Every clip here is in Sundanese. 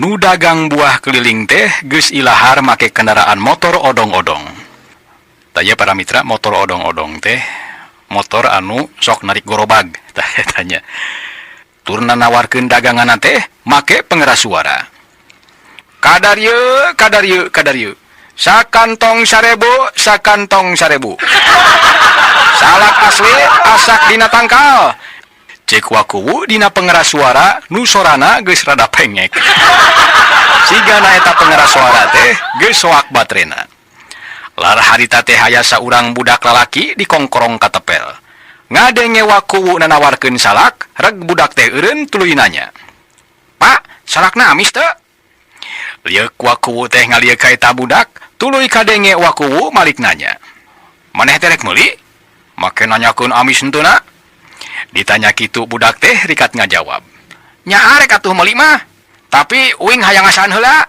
Nu dagang buah keliling teh geus ilahar make kendaraan motor odong-odong. Tanya para mitra, motor odong-odong teh motor anu sok narik gorobag. Tanya. Turna nawarkeun dagangan teh make pengeras suara. Kadar ye. Sakantong 1000, sakantong 1000. Salak asli asak dina tangkal. Cek wakuwu dina pengeras suara nu sorana geus rada pengek. Sigana eta pengeras suara teh geus soak baterena. Lar harita teh aya saurang budak lalaki di kongkorong katepel. Ngadenge wakuwu nanawarkeun salak, reg budak teh eureun tuluy nanya. "Pak, salakna amis teu?" Lieuk wakuwu teh ngalieuk ka eta budak, tuluy kadenge wakuwu malik nanya. "Maneh teh rek meuli? Make nanyakeun amis henteu na?" Ditanya kitu budak teh rikat ngajawab. "Nya arek atuh meuli mah. Tapi uing hayang ngasaan heula.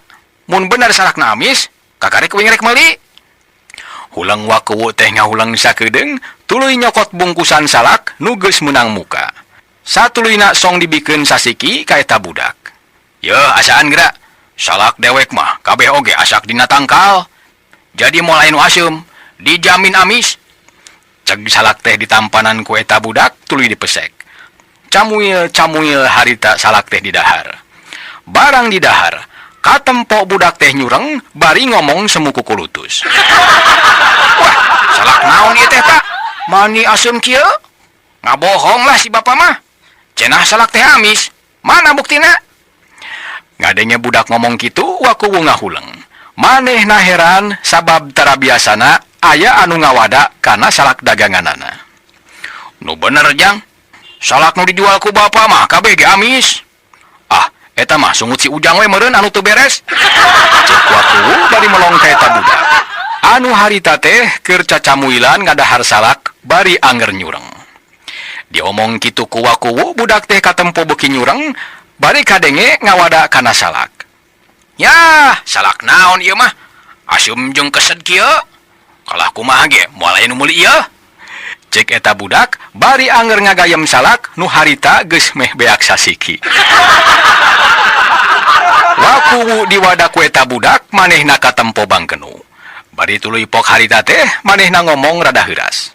Mun bener salakna amis, kakarek uing rek meuli." Hulang wakuwu teh ngahulang sakedeung, tuluy nyokot bungkusan salak nu geus meunang muka. Satuluyna song dibikeun sasiki ka eta budak. "Yeuh, asaan geura? Salak dewek mah kabeh oge asak dina tangkal. Jadi moal anu asem, dijamin amis." Ceg salak teh ditampanan ku eta budak tuluy dipesek. Camuil harita salak teh didahar. Barang didahar, katempo budak teh nyureng bari ngomong semu ku kulutus. "Wah, salak naon ieu teh, Pak? Mani asem kieu? Ngabohong lah si bapa mah. Cenah salak teh amis. Mana buktina?" Ngadenge budak ngomong kitu, wakuwu ngahuleng. Manehna heran sabab tara biasana aya anu ngawada kana salak daganganana. "Nu bener, Jang. Salak nu dijual ku bapa mah kabeh ge amis." "Ah, eta mah sungut si Ujang we meureun anu teu beres." Cek wakuwu bari melong ka eta budak. Anu harita teh keur cacamuilan ngadahar salak bari anger nyureng. Diomong kitu ku wakuwu, budak teh katempo beuki nyureng bari kadenge ngawada kana salak. "Yah, salak naon ieu mah? Asum jeung kesed kieu. Kalah kumaha ge moal aya nu meuli ieu?" Cek eta budak bari anger ngagayem salak nu harita geus meh beak sasiki. Wakuwu diwada ku eta budak manehna katempo bangkenu. Bari tuluy pok harita teh manehna ngomong rada heuras.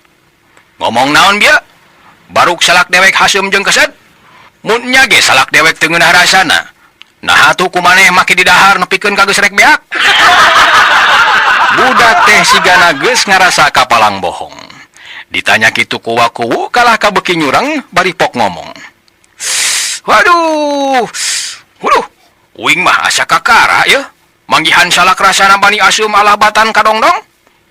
"Ngomong naon bieu? Baruk salak dewek hasem jeung kesed? Mun nya ge salak dewek teu ngeunah rasana. Nah atuh kumaneh make didahar nepikeun ka geus rek beak?" Budak teh sigana geus ngarasa kapalang bohong. Ditanya kitu ku wakuwu kalah kabeuki nyureng bari pok ngomong. Waduh, uing mah asa kakara yeuh. Manggihan salak rasana bani asum alah batan kadongdong.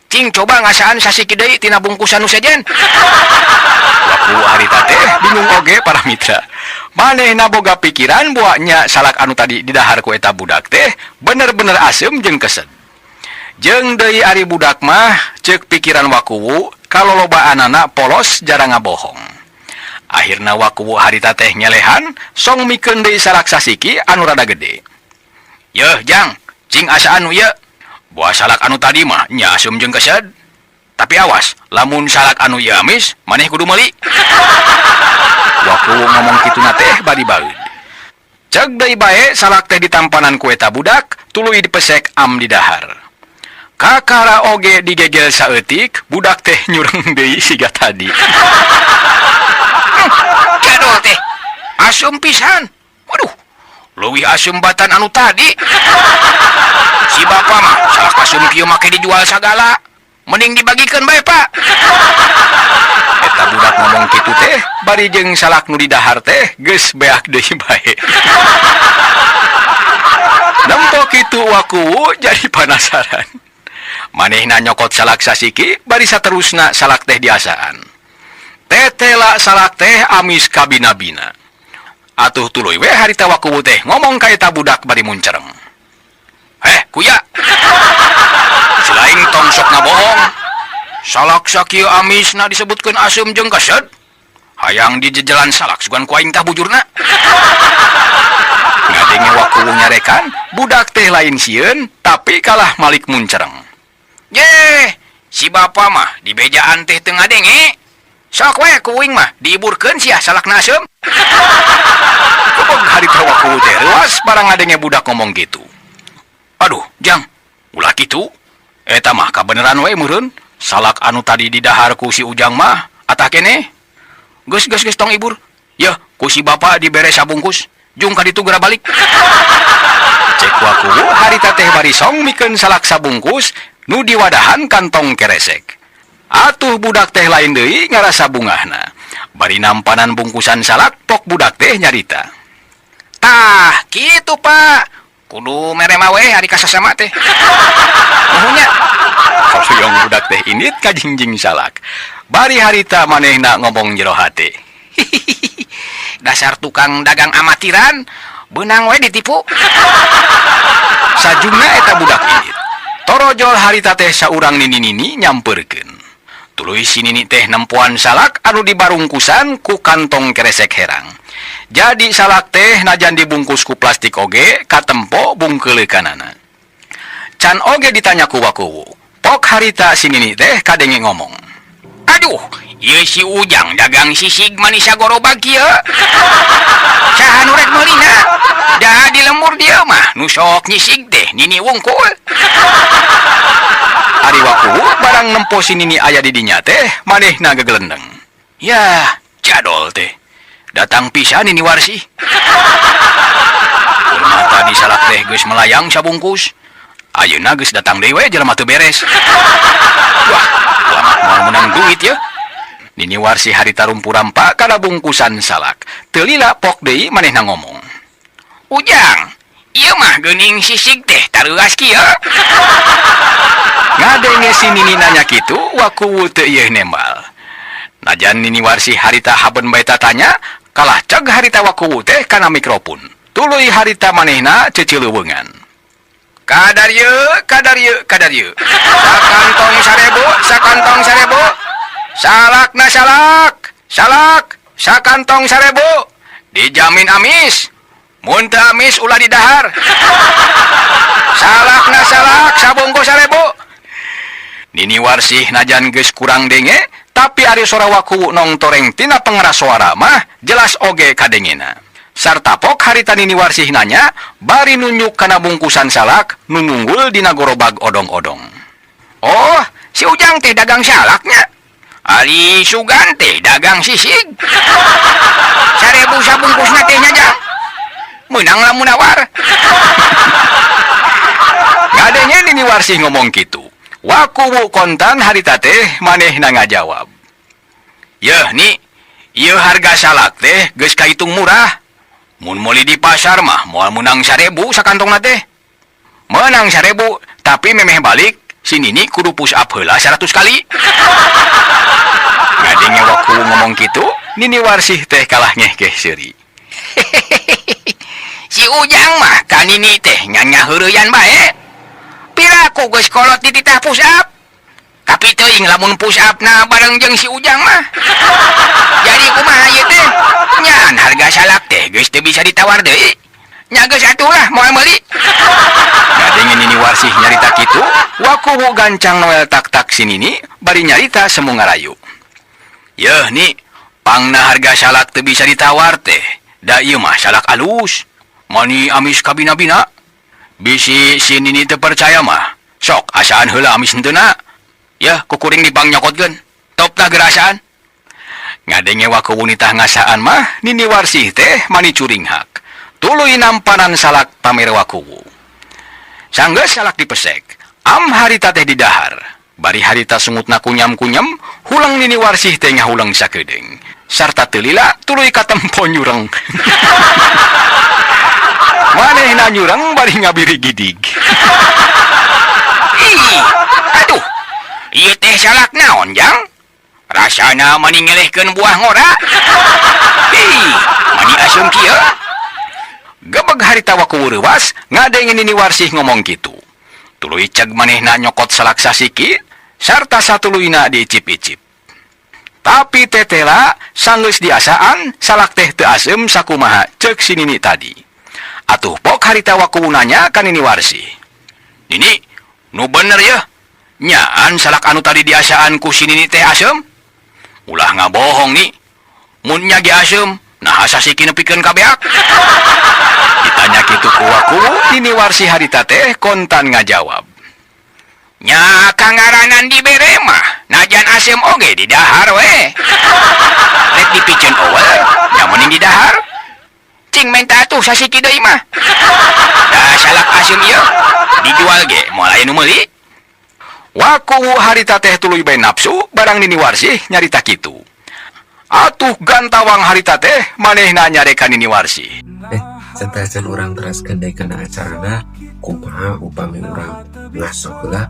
Cing coba ngasaan sasiki deui tina bungkusan nu sejen. Wakuwu harita teh bingung oge para mitra. Manehna boga pikiran buahnya salak anu tadi didahar ku eta budak teh bener-bener asem jeung kesed. Jeung deui ari budak mah ceuk pikiran wakuwu kalolobaanana polos jarang ngabohong. Akhirna wakuwu harita teh nyelehan song mikeun deui salak sasiki anu rada gede. "Yeuh, Jang, cing asaan nu ieu? Buah salak anu tadi mah nya asem jeung kesed. Tapi awas, lamun salak anu ieu amis, maneh kudu meuli." Wakuwu ngomong kituna teh bari baeud. Ceug deui bae salak teh ditampanan ku eta budak, tuluy dipesek am didahar. Kakara oge digegel saeutik, budak teh nyureng deui siga tadi. "Jadol teh, asem pisan. Waduh, leuwih asem batan anu tadi. Si bapa mah salak asem kieu make dijual sagala. Mending dibagikeun bae, Pak." Eta budak ngomong kitu teh bari jeung salak nu didahar teh geus beak deui bae. Nempo kitu wakuwu jadi panasaran. Manehna nyokot salak sasiki bari saterusna salak teh diasaan. Tetela salak teh amis kabina-bina. Atuh tuluy we harita wakuwu teh ngomong ka eta budak bari muncereng. Kuya. Silaing tong sok ngabohong. Salak sakieu amisna disebutkeun asem jeung kesed. Hayang dijejelan salak sugan ku aing tah bujurna." Ngadenge wakuwu nyarekan, budak teh lain sieun tapi kalah malik muncereng. "Yeh, si bapa mah di bejaan teh teu ngadenge. Sok we ku uing mah diiburkeun sia salakna asem." harita waku teh rewas barang ngadenge budak ngomong gitu. Aduh, Jang, ulah gitu. Eta mah kabeneran we meureun. Salak anu tadi didahar ku si Ujang mah atah kene. Geus tong ibur. Yeuh, ku si bapa dibere sabungkus. Jung ka ditu geura balik. Cek waku harita teh bari song mikeun salak sabungkus nu diwadahan kantong keresek. Atuh budak teh lain deui ngarasa bungahna. Bari nampanan bungkusan salak pok budak teh nyarita. Tah, kitu Pak. Kudu mere mah we ari kasasama teh. Nuhunnya. Hoyong budak teh init ka jingjing salak. Bari harita manehna ngomong jero hate. Dasar tukang dagang amatiran, beunang we ditipu. Sajumna eta budak init. Torojol harita teh saurang nini-nini nyamperkeun. Tuluy si nini teh nempuan salak anu dibarungkusan ku kantong keresek herang. Jadi salak teh najan dibungkus ku plastik oge katempo bungkeuleukanana. Can oge ditanya ku wakuwu. Pok harita si nini teh kadenge ngomong. Aduh, ieu si Ujang dagang sisig manisa gorobag kieu. Saha nu rek meulina? Da di lembur dieu mah nu sok nyisig teh nini wungkul. Ari wakuwu barang nempo si nini aya di dinya teh manehna gegelendeng. Yah, jadol teh. Datang pisan nini Warsi. Mata di salak teh geus melayang sabungkus. Ayeuna geus datang deui we jelema teu beres. Wah, lamat moal menang duit ya. Nini Warsi harita rumpurampa kana bungkusan salak. Teu lila pok deui manehna ngomong. Ujang, ieu mah geuning sisig teh tareuas kieu. Ngadenge si nini nanya kitu, wakuwu teu ieu nembal. Najan nini Warsi harita haben bae tanya, kalah ceg harita wakuwu teh kana mikrofon. Tuluy harita manehna cecileuweungan. Kadar yeu. Sakantong 1000. Salakna salak, sakantong 1000. Dijamin amis. Mun teu amis ulah didahar. Salakna salak, sabungkus 1000. Nini Warsih najan geus kurang denge, tapi ari sora wakuwu nong toreng tina pengeras suara mah jelas oge kadengena. Sarta pok harita Nini Warsih nanya, bari nunjuk kana bungkusan salak nu nunggul dina gorobag odong-odong. Oh, si Ujang teh dagang salaknya. Ari Sugan teh dagang sisig. 1000 sabungkusna teh nya Jang. Meunang lamun nawar. Ngadenge Nini Warsih ngomong kitu. Wakuwu kontan harita teh manehna ngajawab. Yeuh ni, ieu harga salak teh geus kahitung murah. Mun meuli di pasar mah moal menang 1000 sakantongna teh. Menang 1000, tapi memeh balik si Nini kudu push up heula 100 kali. Ngadenge wakuwu ngomong kitu, Nini Warsih teh kalah ngehkeh seuri. Si Ujang mah ka Nini teh nyanya heureuyan bae. Piraku geus kolot di titah push up. Tapi teuing lamun push up-na bareng jeung si Ujang mah. Jadi kumaha ieu teh? Nyaan harga salak teh geus teu bisa ditawar deui. Nya geus atuh lah moal meuli. Ngadenge Nini Warsih nyarita kitu, wakuwu gancang noel tak-tak si Nini bari nyarita semu ngarayu. Yeuh ni, pangna harga salak teu bisa ditawar teh. Da ieu mah salak alus. Mani amis kabina-bina. Bisi si Nini teu percaya mah. Sok asaan heula amis henteuna. Yah, kukuring dibang nyokotkeun. Topna gerasaan. Ngadenge wakuwu nitah ngasaan mah, Nini Warsih teh mani curing hak. Tuluy nampanan salak pamer wakuwu. Sanggeus salak dipesek, am harita teh didahar. Bari harita sungutna kunyam-kunyam, hulang Nini Warsih teh ngahulang sakedeung. Sarta teu lila tuluy katempo nyureng. Manehna nyureng bari ngabiri gidig. Ih, aduh. Ieu teh salak naon, Jang? Rasana mani ngelehkeun buah ngora. Ih, mani asum kieu. Gebeg harita wakuwu reuwas, ngadenge Nini Warsih ngomong kitu. Tuluy ceg manehna nyokot salak sasiki, sarta satuluyna diicip-icip. Tapi tetela sanggeus diasaan, salak teh teu asem sakumaha ceuk si Nini tadi. Atuh pok harita wakuwu nanya ka Nini Warsih. Nini, nu bener ya? Nyaan salak anu tadi diasaan ku si Nini teh asem? Ulah ngabohong ni. Mun nya ge asem, Nah sasiki nepikeun ka beak. Ditanya kitu ku waku, Nini Warsi harita teh kontan ngajawab. Nya kangaranan dibere mah, najan asem oge di dahar we. Rek dipikeun eueuh, nya mending di dahar. Cing menta atuh sasiki deui mah. Da salak asem ieu dijual ge, moal aya nu meuli. Waku harita teh tuluy bae nafsu barang Nini Warsi nyarita kitu. Atuh gantawang harita teh manehna nyarekan Nini Warsi. Santasan orang teraskan dari kena acarana kumaha upami orang ngasok lah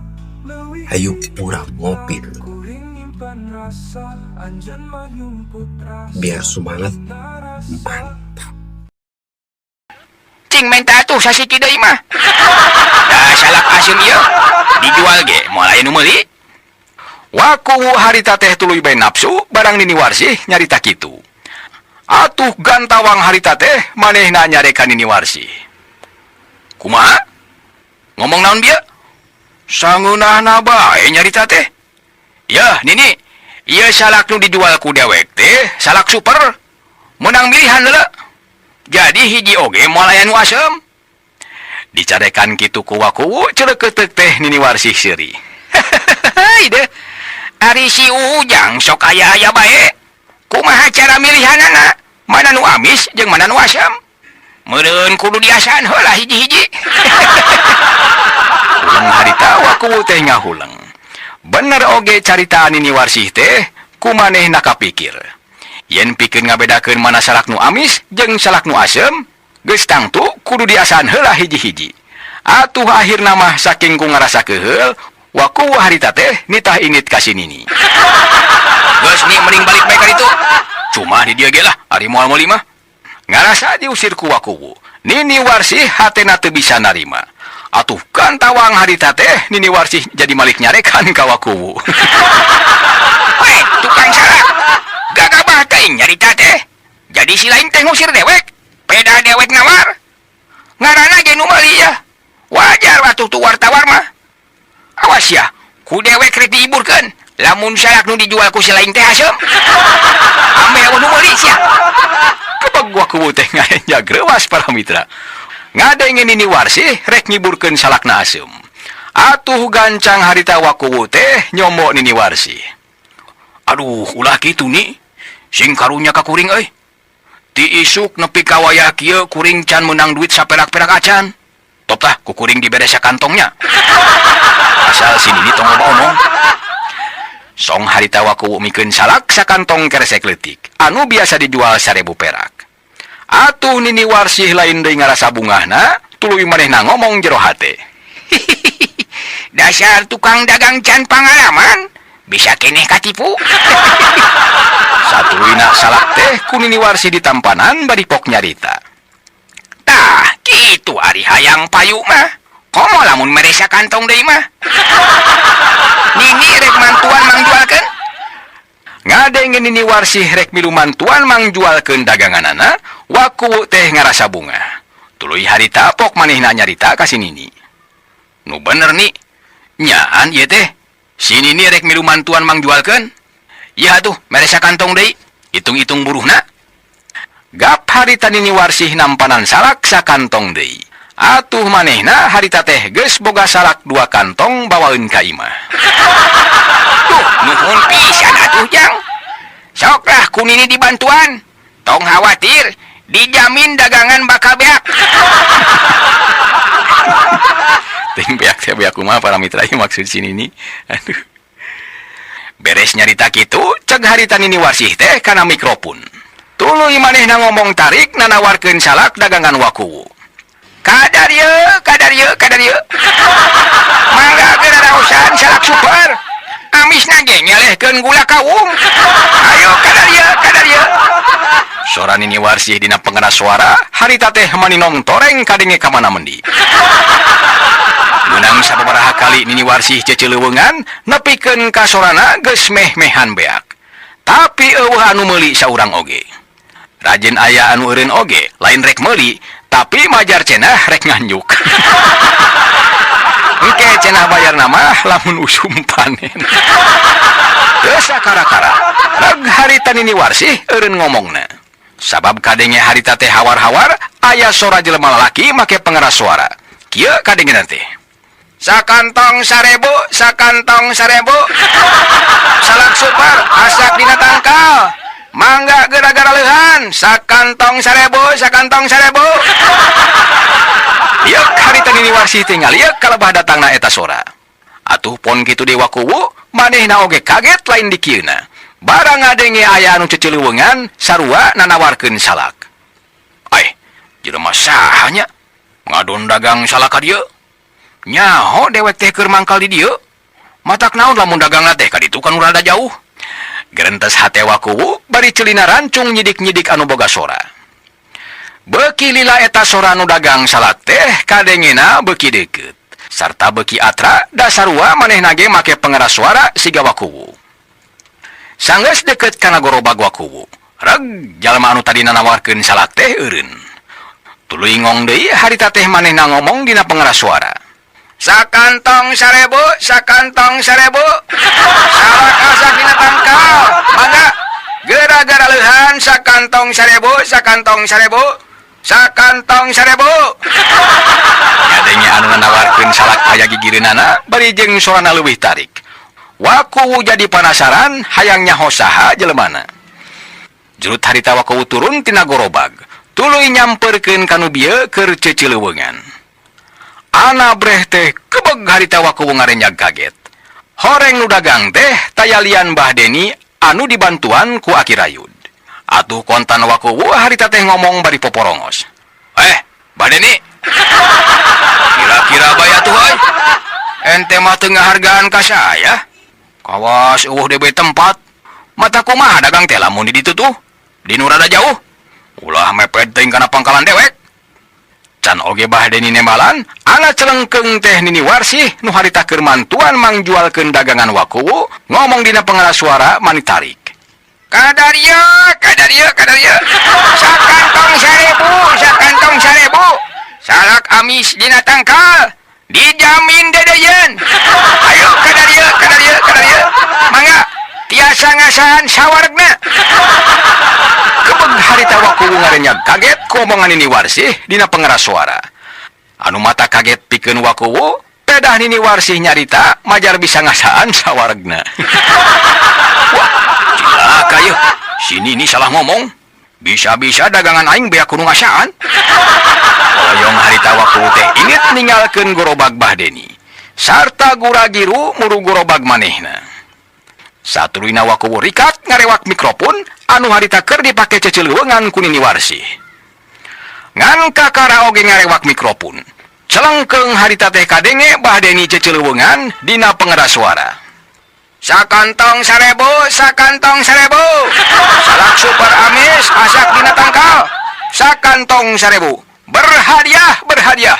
hayu urang ngopi dulu biar semangat mantap. Cing menta atuh sasiki deui mah. Da salak asem ieu dijual ge, moal aya nu meuli. Waku harita teh tuluy bae nafsu barang Nini Warsi nyarita kitu. Atuh gantawang harita teh manehna nyarekan Nini Warsi. Kumaha? Ngomong naon bieu? Sangeunahna bae nyarita teh. Yah Nini, ieu salak nu dijual ku dewek teh salak super. Menang milihan heula. Jadi hiji oge moal aya nu asem. Dicarekan kitu ku waku ceuleukeut teh Nini Warsi seuri. Hei deh. Ari si Ujang sok aya-aya bae. Kumaha cara milihanana? Mana nu amis jeung mana nu asam? Meureun kudu diasan heula hiji-hiji. Ulang harita waku teh ngahuleng. Bener oge caritaan Nini Warsi teh kumanehna kapikir. Yen pikeun ngabedakeun mana salak nu amis jeung salak nu asem, geus tangtu kudu diasan heula hiji-hiji. Atuh akhirna mah saking ku ngarasa keheul, waku harita teh nitah init ka si Nini. Geus nih mending balik bae ka ditu. Cuma di dia ge lah ari moal meuli mah. Ngarasa diusir ku waku. Nini Warsi hatena teu bisa narima. Atuh gantawang harita teh Nini Warsi jadi malik nyarekan ka waku. Weh, tukang salak. Gagabah teuing nyarita teh. Jadi si lain teh ngusir dewek. Peda dewek nawar. Ngaranna ge nu meuli ya. Wajar atuh tu wartawar mah. Awas ya, ku dewek rek diiburkeun. Lamun salak nu dijual ku si lain teh asem. Ame nu meuli sia. Kebag waku teh ngarenja greuwas para mitra. Ngadenge Nini Warsi rek ngiburkeun salakna asem. Atuh gancang harita waku teh nyomo Nini Warsi. Aduh, ulah kitu ni. Sing karunya ka kuring euy. Ti isuk nepi ka wayah kieu kuring can menang duit saperak-perak acan. Top tah ku kuring diberes kantongnya. Asal si Nini tong loba omong. Song harita waku mikeun salak sakantong keresek leutik. Anu biasa dijual 1000 perak. Atuh Nini Warsi lain deui ngarasa bungahna, tuluy manehna ngomong jero hate. Dasar tukang dagang can pangalaman, bisa keneh katipu. Satuluyna salak teh ku Nini Warsi ditampanan bari pok nyarita. Tah, kitu ari hayang payu mah. Komo lamun meresa kantong deui mah. Nini rek mantuan mang jualkeun. Ngadenge Nini Warsi rek milu mantuan mang jualkeun daganganana, waku teh ngarasa bunga. Tuluy harita pok manehna nyarita ka si Nini. Nu bener ni. Nyaan ieu teh. Si Nini rek milu mantuan mang jualkeun. Ieu atuh meresa kantong deui. Hitung-hitung buruhna. Gap harita Nini Warsi nampanan salak sakantong deui. Atuh manehna harita teh geus boga salak 2 kantong bawaeun ka imah. Tuh, nuhun pisan atuh Jang. Soklah ku Nini dibantuan. Tong khawatir, dijamin dagangan bakal beak. Ting beak teh beak kumaha para mitra ieu maksud si Nini. Aduh. Beres nyarita kitu, ceg harita Nini Warsi teh kana mikrofon. Tuluy manehna ngomong tarik nanawarkeun salak dagangan waku. Kadar ye. Mangga geus raraosan salak super. Amisna ge nyelehkeun gula kawung. Ayo kadar ye. Sora Nini Warsi dina pengeras suara, harita teh maninong toreng kadenge ka mana mendi. Meunang sababaraha kali Nini Warsi ceuceuleuweungan, nepikeun ka sorana geus meh-mehan beak. Tapi eueuh anu meuli saurang oge. Rajin aya anu eureun oge, lain rek meuli, tapi majar cenah rek nganjuk. Engke cenah bayar nama lamun usum panen. Geus sakara-kara, reg harita Nini Warsi eureun ngomongna. Sabab kadenge harita teh hawar-hawar aya sora jelema lalaki make pengeras suara. Kieu kadenge nanti. Sakantong 1000, sakantong 1000. Salak super asak dina tangkal. Mangga gara-gara leuhan, sakantong 1000, sakantong 1000. Ieu harita nini warsi tinggal ieu kalebah datangna eta sora. Atuh pon kitu dewa kuwu, manehna oge kaget lain di kieuna. Barang ngadenge aya anu cecileuweungan sarua nanawarkeun salak. Ai, jelema saha nya? Ngadon dagang salak ka dieu? Nyaho dewek teh keur mangkal di dieu? Matak naon lamun dagangna teh ka ditu kan rada jauh. Gerentes hate wakuwu bari celina rancung nyidik-nyidik anu boga sora. Beuki lila eta sora anu dagang salak teh kadengena beuki deukeut. Sarta beuki atra da sarua manehna ge make pengeras suara siga wakuwu. Sanggeus deukeut kana gorobag wakuwu, reg jalma anu tadi nawarkeun salak teh eureun. Tuluy ngong deui harita teh manehna ngomong dina pengeras suara. Sakantong 1000, sakantong 1000. Salak asak dina tangkal. Mangga gara-gara leuhan sakantong 1000, sakantong 1000. Sakantong 1000. Ngadenge anu nawarkeun salak aya gigireunana bari jeung sorana leuwih tarik. Wakuwu jadi penasaran hayang nyaho saha jelemana. Jurut harita wakuwu turun tina gorobag, tuluy nyamperkeun kanu bieu keur cecileuweungan. Ana breh teh kebeg harita wakuwu ngarenjag kaget. Horeng nu dagang teh tayalian Mbah Deni anu dibantuan ku Aki Rayud. Atuh kontan wakuwu harita teh ngomong bari poporongos. Mbah Deni. Kira-kira baya tuh euy. Ente mah teu ngahargaan ka saya. Kawas eueuh DB tempat. Mata kumaha dagang teh lamun di ditu tuh? Di nu rada jauh. Ulah mepet teuing kana pangkalan dewek. Can oge Mbah Deni nembalan, ana celengkeung teh nini warsih nu harita keur mantuan mangjualkeun dagangan wakuwu, ngomong dina pengeras suara mani tarik. Kadarieu, kadarieu, kadarieu. Sakantong 1000, sakantong 1000. Salak amis dina tangkal, dijamin dedeyeun. Ayo kadarieu, kadarieu, kadarieu. Mangga tiasa ngasahan sawargna. Kebeg harita wakuwu ngarenyag kaget ku omongan nini warsih dina pengeras suara. Anu mata kaget pikeun wakuwu, pedah nini warsih nyarita majar bisa ngasahan sawargna. Wah, cilaka yeuh. Sini ini salah ngomong. Bisa-bisa dagangan aing bea kudu ngasaan. Oyong harita wakuwu teh inget ninggalkeun gorobag Mbah Deni. Sarta gura-giru muru gorobag manehna. Satuluyna wakuwu rikat ngarewak mikrofon anu harita keur dipake cecileuweungan ku nini warsih. Ngan kakara oge ngarewak mikrofon. Celengkeung harita teh kadenge Mbah Deni cecileuweungan dina pengeras suara. Sakantong 1000, sakantong 1000. Salak super amis asak dina tangkal. Sakantong 1000. Berhadiah, berhadiah.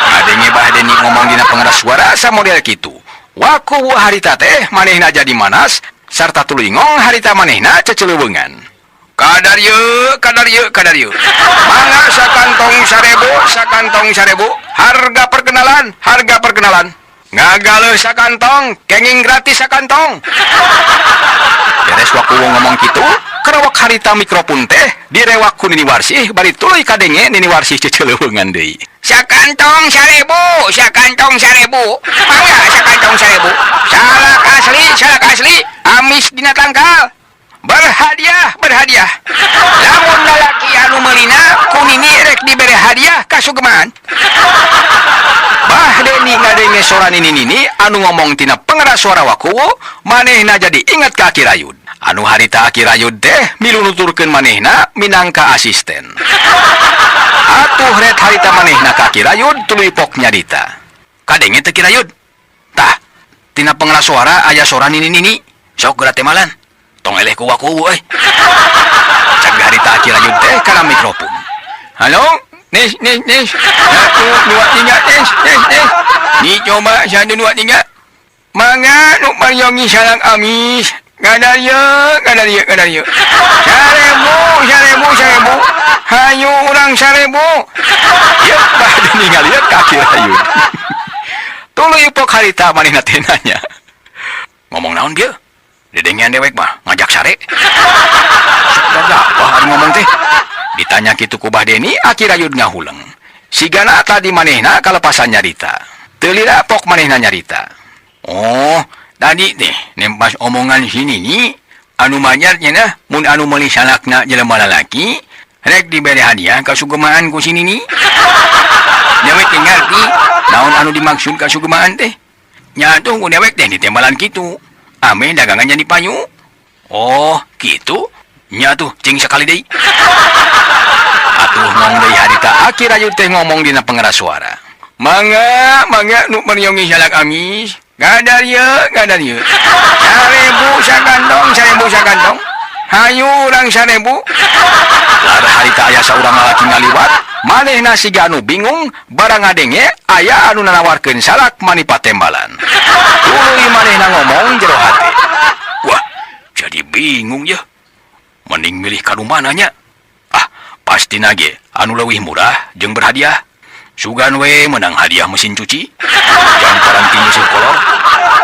Kadenge Mbah Deni ngomong dina pengeras suara samodel kitu. Wakuwu harita teh manehna jadi manas sarta tuluy ngong harita manehna cecileuweungan. Kadarieu, kadarieu, kadarieu. Mangga sakantong 1000, sakantong 1000. Harga perkenalan, harga perkenalan. Ngagaleuh sakantong, kenging gratis sakantong. Beres wakuwu ngomong kitu, kerawak harita mikrofon teh direwak ku nini warsih bari tuluy kadenge nini warsih cecileuweungan deui. Sakantong 1000, sakantong 1000. Mangga sakantong 1000. Salak asli, amis dina tangkal. Berhadiah, berhadiah. Lamun lalaki anu meulina ku nini rek dibere hadiah kasugeman. Mbah Deni ngadenge sora nini anu ngomong tina pengeras suara wakuwu, manehna jadi ingat ka Aki Rayud. Anu harita Aki Rayud teh milu nuturkeun manehna minangka asisten. Atuh ret harita manehna ka Aki Rayud tuluy pok nyarita. Kadenge teh Ki Rayud. Tah, tina pengeras suara aya sora nini. Sok geura teh malan. Tong eleh ku wakuwu euy. Cag harita Aki Rayud teh kana mikrofon. Halo? Nes. 1, 2, 3, nes. Ni coba 1, 2, 3. Mangga nu mayongi salang amis. Kadarieu, kadarieu, kadarieu. 1000. Hayu urang 1000. Ieu Mbah Deni ngalieu ka Aki Rayud. Tuluy pok harita manehna teh nanya. Ngomong naon bieu? Dedengian dewek mah ngajak sare. Gagapah ari ngomong teh. Ditanya kitu ku Bahdeni, Aki Rayud ngahuleng. Sigana tadi manehna kalepasan nyarita. Teu lila pok manehna nyarita. Oh, tadi teh nempas omongan sini ni anu manyarnya nah mun anu meuli salakna jelema lalaki rek dibere hadiah kasugemaan ku sini ni. Dewek teh ngarti naon anu dimaksud kasugemaan teh. Nya tuh ku dewek teh ditembalan kitu. Ame dagangannya di payu. Oh, kitu. Nya tuh cing sakali deui. Atuh ngong deui harita Aki Rayud teh ngomong dina pengeras suara. Mangga nu meriongi salak amis. Gadarieu. 1000 sakantong. Hayu urang 1000. Lar harita aya saurang lalaki ngaliwat, manehna siga anu bingung, barang ngadenge aya anu nanawarkeun salak manipat tembalan. Tuluy manehna ngomong jero hate. Wah, jadi bingung ya. Mending milih kanu mananya. Pasti nage anu leuwih murah jeung berhadiah. Sugan we menang hadiah mesin cuci. Jangan paranti nyisir kolor.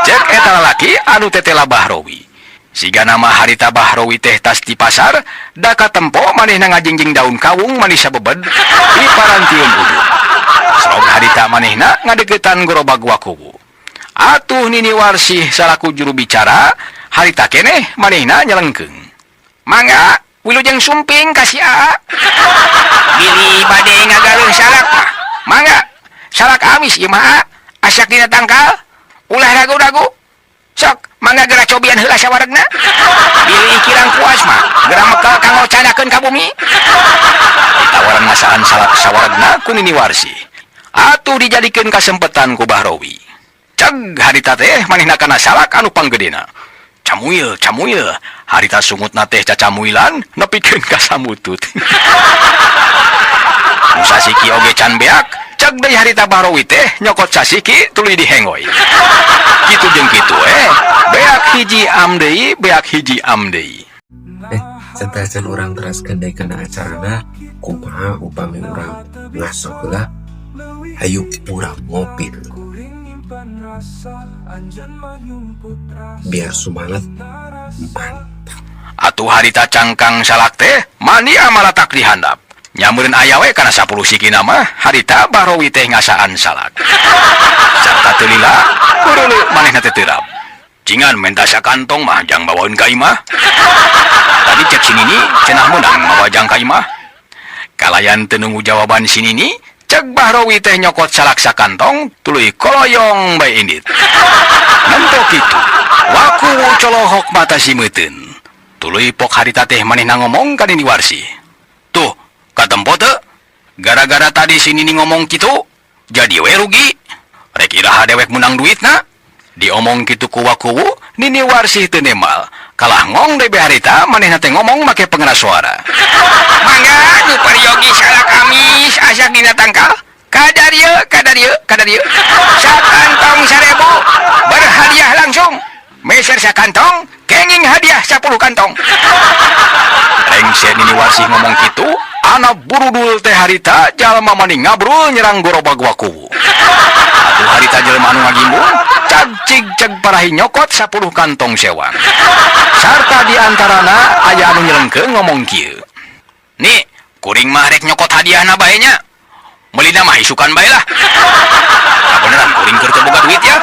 Cek eta lalaki anu tetela Bahrowi. Siga nama harita Bahrowi teh tas di pasar, da katempo manehna ngajingjing daun kawung manis sabebed di parantieun uduk. Srog harita manehna ngadeukeutan gerobag wakuwu. Atuh Nini Warsih salaku juru bicara, harita keneh manehna nyelengkeung. Mangga, wilujeng sumping kasih A. Bili bade ngagaleuh salak mah. Mangga, salak amis ieu mah asak dina tangkal. Ulah ragu-ragu. Sok, mangga geura cobian heula sawaregna. Bili kirang puas mah, geura mekel kanggo cadakeun ka bumi. Ditawaran ngasaan salak sawaregna ku Nini Warsih. Atuh dijadikeun kasempetan ku Bahrowi. Ceg harita teh manehna kana salak anu panggedena. Camuil. Harita sungutna teh cacamuilan nepikeun ka samutut. Nu sasiki oge can beak, ceg deui harita Bahrowi teh nyokot sasiki tuluy dihengoy. Kitu jeung kitu beak hiji am deui. Santasan orang teraskeun deui kana acarana kumaha upami urang ngaso heula hayu urang ngopi dulu. Biar sumalet mantap. Atuh harita cangkang salak teh mani amalatak dihandap. Nyameureun aya we kana 10 sikina mah harita Bahrowi teh ngasaan salak. Sarta teu lila kudu manehna teh teurap. Cingan menta sakantong mah jang bawaeun ka imah. Tadi cek sini ni cenah meunang mawa jang ka imah. Kalayan teu nunggu jawaban sini ni cek Bahrowi teh nyokot salak sakantong tuluy koloyong bae indit. Nentok kitu wakuwu colohok mata simeuteun. Tuluy pok harita teh manehna ngomong ka Nini Warsih. Tuh, katempo teu? Gara-gara tadi sini ni ngomong kitu, jadi we rugi. Rek iraha dewek menang duitna. Diomong kitu ku wakuwu, Nini Warsih teu nemal. Kalah ngong deui harita manehna teh ngomong make pengeras suara. Mangga nu pariogi salak amis asak dina tangkal. Kadarieu. Sakantong 1000. Berhadiah langsung. Meser sakantong, kenging hadiah 10 kantong. Rengse Nini Warsih ngomong kitu, ana burudul teh harita jalma mani ngabrul nyerang gerobag wakuwu. Atuh harita jelema anu ngagimbung, cag parahi nyokot 10 kantong sewang. Sarta diantarana aya anu nyelengkeung ngomong kieu. Nih, kuring mah rek nyokot hadiahna bae nya. Meulina mah isukan bae lah. Beneran kuring keur teu boga duit ya.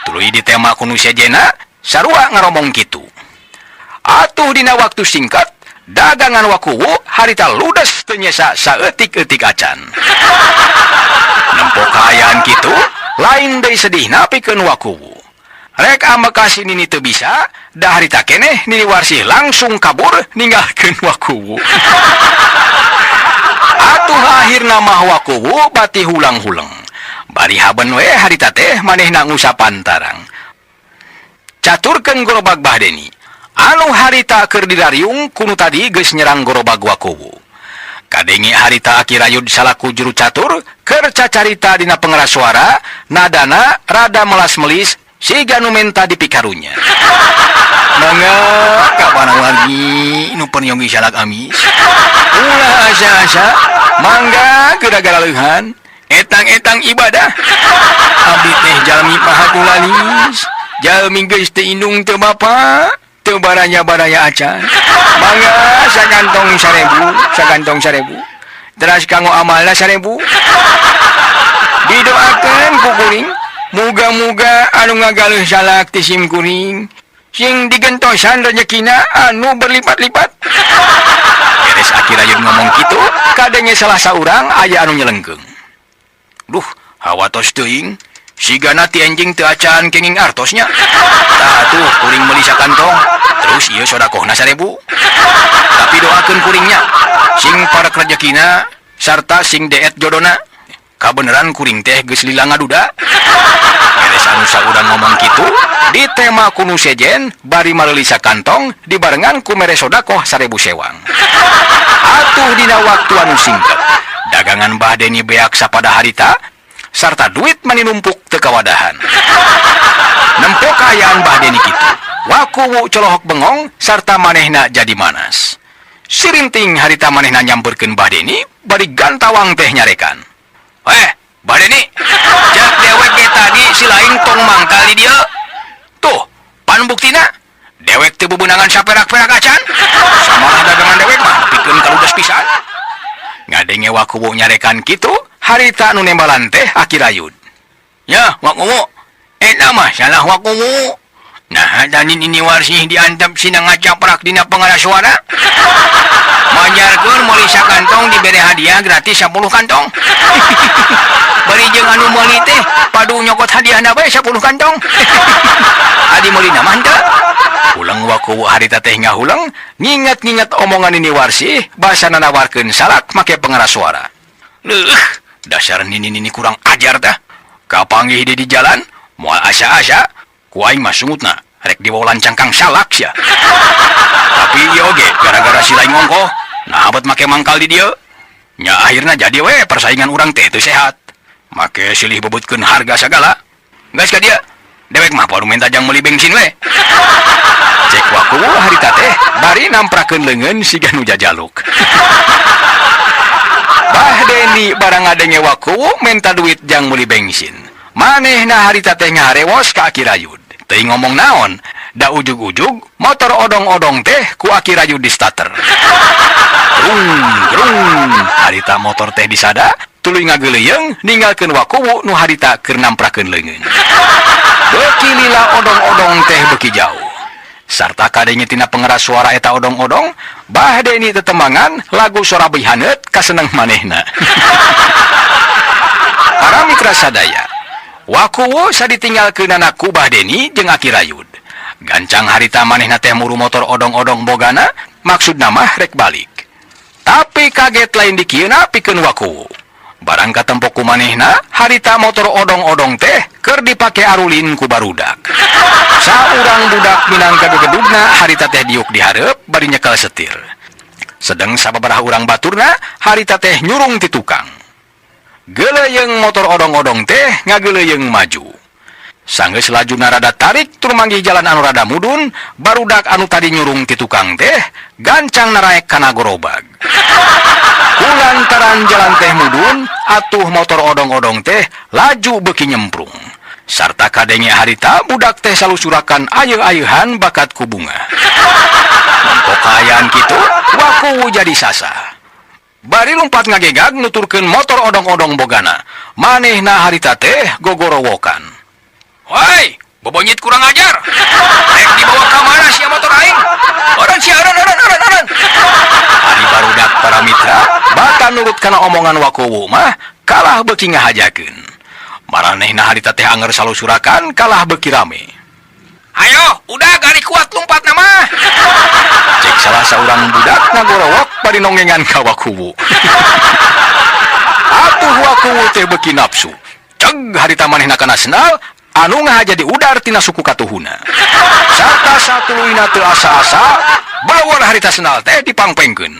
Tuluy ditema ku nu sejena sarua ngaromong kitu. Atuh dina waktu singkat, dagangan wakuwu harita ludes teu nyesa saeutik-eutik acan. Nempo kaayaan kitu, lain deui sedihna pikeun wakuwu. Rek ambeka si Nini teu bisa, da harita keneh Nini Warsih langsung kabur ninggalkeun wakuwu. Atuh akhirna mah wakuwu bati hulang-hulang. Bari haben we harita teh manehna ngusapan tarang. Caturkeun gerobag Bahdeni. Anu harita keur dirariung kunu tadi geus nyerang gerobag wakuwu. Kadenge harita Aki Rayud salaku juru catur keur cacarita dina pengeras suara, nadana rada melas-melis siga nu menta dipikarunya. Mangga kapan lagi nu penyogi salak amis. Ulah asa-asa, mangga gara-gara leuhan. Etang-etang ibadah. Abdi teh jalmi paha kulalis. Jalmi geus teu indung teu bapa, teu baraya-baraya acan. Mangga sagantong 1000. Teras kanggo amalna 1000. Didoakeun ku kuring, muga-muga anu ngagaleuh salak ti sim kuring, sing digentosan rezekina anu berlipat-lipat. Beres Akirayud ngomong kitu, kadenge salah saurang aya anu nyelengkeung. Duh, hawa tos teuing, sigana ti enjing teu acan kenging artosnya. Tah atuh kuring meuli sakantong, terus ieu sodakohna 1000. Tapi doakeun kuringnya, sing parek rezekina sarta sing deet jodona. Kabeneran kuring teh geus lila ngaduda. Beres anu saurang ngomong kitu, di tema kuno sejen bari maleuli sakantong dibarengan ku mere sodakoh 1000 sewang. Atuh dina waktu anu singket, dagangan Mbah Deni beak sapada harita sarta duit mani numpuk teu kawadahan. Nempo kaayaan Mbah Deni kitu, wakuwu colohok bengong sarta manehna jadi manas. Sirinting harita manehna nyamperkeun Mbah Deni bari gantawang teh nyarekan. Mbah Deni, jak dewek ge tadi si laing tong mangkal di dieu. Tuh, pan buktina, dewek teu bebeunangan saperak-perak acan. Samalah dagangan dewek mah pikeun kaludas pisan. Ngadenge wakuwu nyarekan kitu, harita anu nembalan teh Akirayud. Ya, wakuwu, eta mah salah wakuwu. Nah, dan ini warsih diantep sina ngacaprak dina pengarah suara. Manjarkeun meuli sakantong dibere hadiah gratis 10 kantong. Bari jeung anu meuli teh padu nyokot hadiahna bae 10 kantong. Adi meuli na mah henteu. Ulang wakuwu harita teh ngahulang, nginget-nginget omongan ini warsih, basana nawarkeun salak make pengarah suara. Leuh, dasar nini kurang ajar tah. Kapanggih di jalan, moal asa-asa, ku aing mah sungutna rek dibawa lancang kang salak sia. Tapi ieu oge gara-gara si laing ongkoh, nah abet make mangkal di dieu. Nya akhirna jadi we persaingan urang teh teu sehat. Make silih bebutkeun harga sagala. Geus ka dieu, dewek mah baru minta jang meuli bensin we. Cek wakuwu harita teh bari namprakeun leungeun siga nu jajaluk. Mbah Deni barang ngadenge wakuwu minta duit jang meuli bensin. Manehna harita teh ngarewos ka Akirayud. Teu ngomong naon, da ujug-ujug motor odong-odong teh ku Akirayud di starter. Grung, harita motor teh disada, tuluy ngageuleung ninggalkeun wakuwu nu harita keur namprakeun leungeun. Beuki lila odong-odong teh beuki jauh. Sarta kadenge tina pengeras suara eta odong-odong, Mbah Deni tetembangan lagu Sorabi Haneut kaseneng manehna. Para mitra sadaya, wakuwu saditinggalkeun anakku Mbah Deni jeung Akirayud. Gancang harita manehna teh muru motor odong-odong bogana, maksudna mah rek balik. Tapi kaget lain dikieuna pikeun wakuwu. Barang katempo ku manehna, harita motor odong-odong teh keur dipake arulin ku barudak. Saurang budak minangka gegedugna harita teh diuk di hareup bari nyekel setir. Sedeng sababaraha urang baturna, harita teh nyurung ti tukang. Geuleyeung motor odong-odong teh ngageuleyeung maju. Sanggeus lajuna rada tarik tur manggih jalan anu rada mudun, barudak anu tadi nyurung ti tukang teh gancang naraek kana gorobag. Kulantaran jalan teh mudun, atuh motor odong-odong teh laju beuki nyemprung. Sarta kadenge harita budak teh salusurakan ayeung-ayeuhan bakat ku bunga. Nampo kaayaan kitu, wakuwu jadi sasah. Bari lumpat ngagegag nuturkeun motor odong-odong bogana. Manehna harita teh gogorowokan. Woi, bobonyit kurang ajar. Rek dibawa ka mana sia motor aing? Orang sia aran. Ari barudak para mitra, bata nurut kana omongan wakuwu mah kalah beuki ngahajakeun. Maranehna harita teh anger salusurakan kalah beuki rame. Ayo, udah gari kuat lumpat nama. Cek salah seorang budak ngagorowok bari nongengan ka wakuwu. Atuh wakuwu teh beuki nafsu. Ceg harita manehna kana senal anu ngahaja di udar tina suku katuhuna. Sarta satuluina teu asa-asa, bawor harita senal teh dipangpengkeun.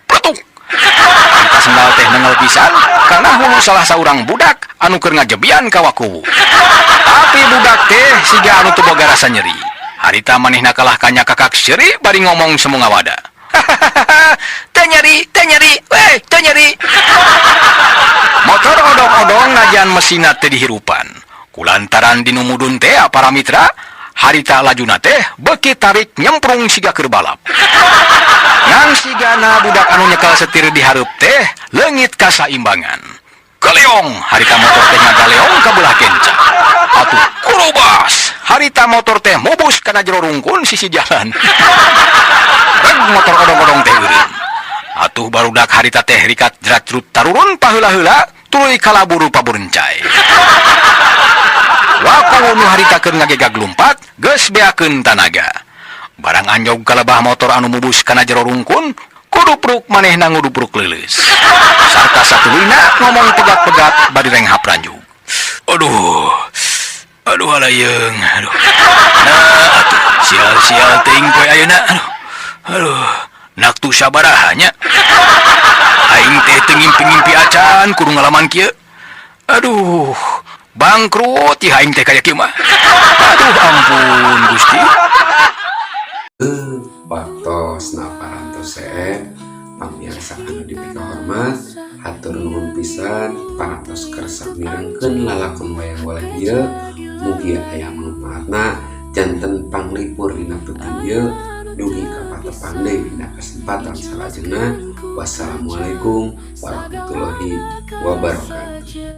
Pletuk. Harita senal teh nengel pisan karena hulu salah saurang budak anu keur ngajebian ka wakuwu. Tapi budak teh siga anu teu boga rasa nyeri. Harita manehna kalah kanya kakak seuri bari ngomong semu ngawada. Teu nyeri, weh, teu nyeri. Motor odong-odong ngajan mesinna teu dihirupan. Kulantaran dinu mudun teh para mitra, harita lajuna teh beki tarik nyemprung siga keur balap. Yang sigana budak anu nyekel setir di hareup teh leungit kasaimbangan. Galeong harita motor teh ngagaleong ka belah kenca. Atuh kurobas harita motor teh mubus kana jero rungkun sisi jalan. Reg motor odong-odong teh eureun. Atuh barudak harita teh rikat jerat-jerut tarurun paheula-heula tuluy kalaburu paburencai. Waktu nu harita keur ngagegag lumpat geus beakeun tanaga. Barang anjog kalebah motor anu mubus kana jero rungkun kudupruk manehna ngudupruk leuleus. Sarta satuluyna ngomong pegat-pegat bari renghap ranjug. Aduh halayeung, aduh. Nah, atuh sial-sial teuing poe ayeuna. Aduh, naktu sabaraha nya. Aing teh teu ngimpi-ngimpi acan kudu ngalaman kieu. Aduh, bangkrut ya aing teh kaya kieu mah. Aduh ampun Gusti. Waktos naparantos pamiarsa anu dipika hormat, hatur nuhun pisan parantos kersa mirengkeun lalakon wayang golek ieu. Mugi aya manfaatna janten panglipur dina peuting ieu dugi ka patepang deui dina kesempatan salajengna. Wassalamualaikum warahmatullahi wabarakatuh.